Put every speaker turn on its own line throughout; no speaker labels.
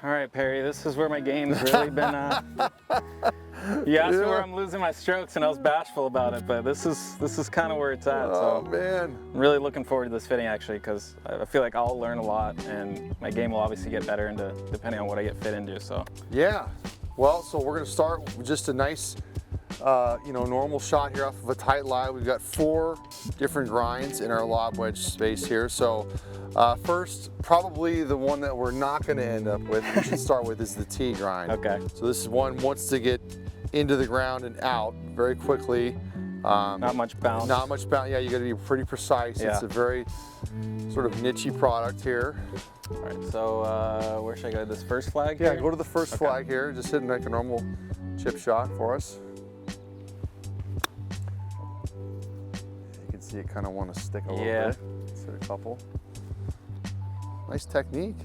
All right, Perry, this is where my game's really been, you asked me where I'm losing my strokes and I was bashful about it, but this is kind of where it's at.
Oh,
so
man.
I'm really looking forward to this fitting actually, because I feel like I'll learn a lot and my game will obviously get better depending on what I get fit into, so.
Yeah, well, so we're gonna start with just a nice, normal shot here off of a tight lie. We've got 4 different grinds in our lob wedge space here. So first, probably the one that we're not gonna end up with, we should start with, is the T grind.
Okay.
So this is one wants to get into the ground and out very quickly.
Not much bounce.
Not much bounce, yeah, you gotta be pretty precise.
Yeah.
It's a very sort of niche-y product here.
All right, so where should I go? This first flag
Yeah,
here?
go to the first flag here, just hitting like a normal chip shot for us. You can see it kind of want to stick a little bit. Let's hit a couple. Nice technique.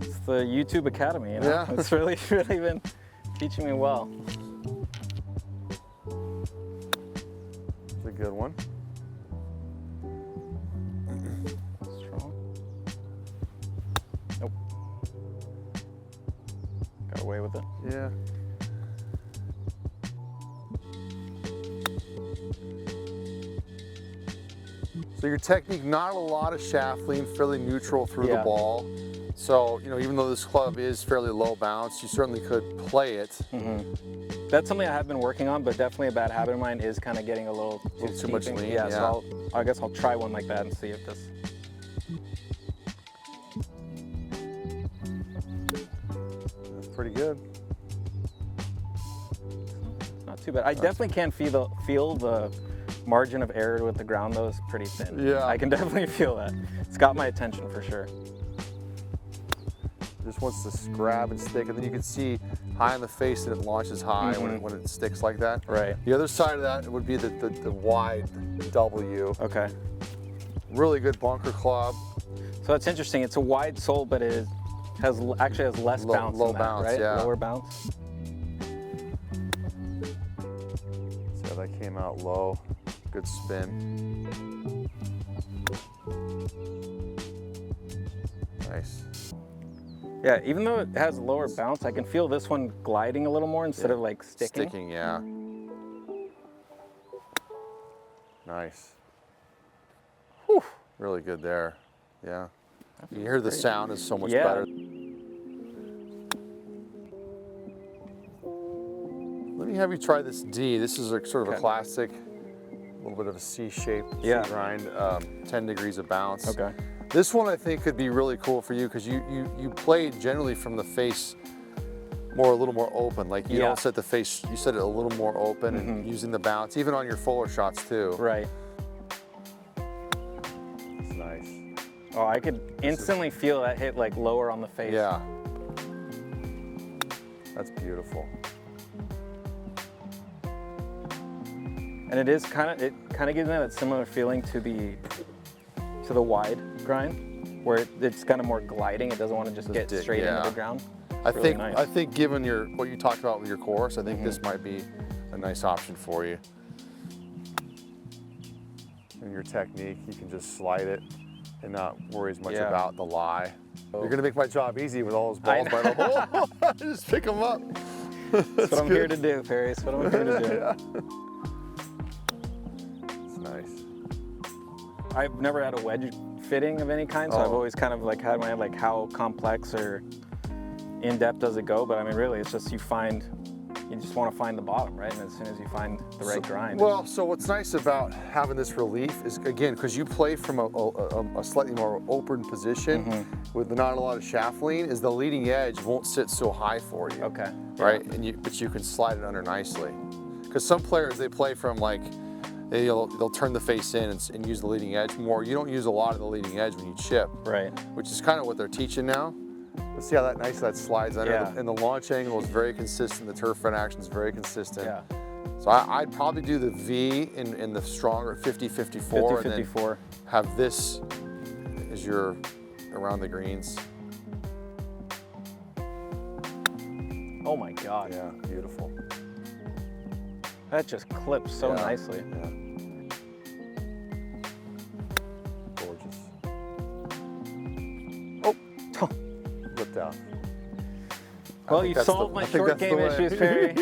It's the YouTube Academy, you know?
Yeah.
It's really been teaching me well.
It's a good one.
Strong. Nope. Got away with it.
Yeah. So your technique, not a lot of shaft lean, fairly neutral through the ball. So, even though this club is fairly low bounce, you certainly could play it.
Mm-hmm. That's something I have been working on, but definitely a bad habit of mine is kind of getting a little
too much lean.
Yeah, so I guess I'll try one like that and see if this.
That's pretty good.
Not too bad. I definitely can feel the margin of error with the ground though is pretty thin.
Yeah.
I can definitely feel that. It's got my attention for sure.
Just wants to grab and stick, and then you can see high in the face that it launches high when it sticks like that.
Right.
The other side of that would be the wide W.
Okay.
Really good bunker club.
So that's interesting. It's a wide sole, but it actually has less bounce
low
than that,
bounce,
right?
yeah.
Lower bounce.
See how that came out low. Good spin. Nice.
Yeah, even though it has lower bounce, I can feel this one gliding a little more instead of like sticking.
Sticking, yeah. Nice. Whew. Really good there. Yeah. You hear the sound is so much better. Let me have you try this D. This is sort of a classic, a little bit of a C-shaped grind, 10 degrees of bounce.
Okay.
This one I think could be really cool for you because you played generally from the face a little more open. Like you don't set the face, you set it a little more open and using the bounce, even on your fuller shots too.
Right.
It's nice.
Oh, I could instantly feel that hit like lower on the face.
Yeah. That's beautiful.
And it is kind of gives me that similar feeling to the wide grind, where it's kind of more gliding. It doesn't want to just get straight into the ground.
I think given what you talked about with your course, I think this might be a nice option for you. And your technique, you can just slide it and not worry as much about the lie. You're gonna make my job easy with all those balls by the hole. Just pick them up.
That's what I'm here to do, Perry. That's what I'm here to do.
Yeah. It's nice.
I've never had a wedge fitting of any kind, so I've always kind of like had in my head like how complex or in depth does it go, but I mean really it's just you just want to find the bottom, right? And as soon as you find the right grind.
Well, so what's nice about having this relief is, again, because you play from a slightly more open position with not a lot of shaft lean, is the leading edge won't sit so high for you.
Okay.
Right, but you can slide it under nicely. Because some players, they play from like, they'll turn the face in and use the leading edge more. You don't use a lot of the leading edge when you chip.
Right.
Which is kind of what they're teaching now. But see how that slides under, and the launch angle is very consistent. The turf front action is very consistent. Yeah. So I'd probably do the V in the stronger 50-54, and then have this as your around the greens.
Oh my God.
Yeah, beautiful.
That just clips so nicely.
Yeah. Gorgeous. Oh, flipped out.
Well, you've solved my short game issues, Perry.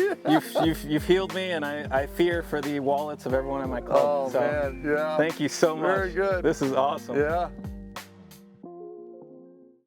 you've healed me, and I fear for the wallets of everyone in my club.
Oh, man, yeah.
Thank you so much.
Very good.
This is awesome.
Yeah.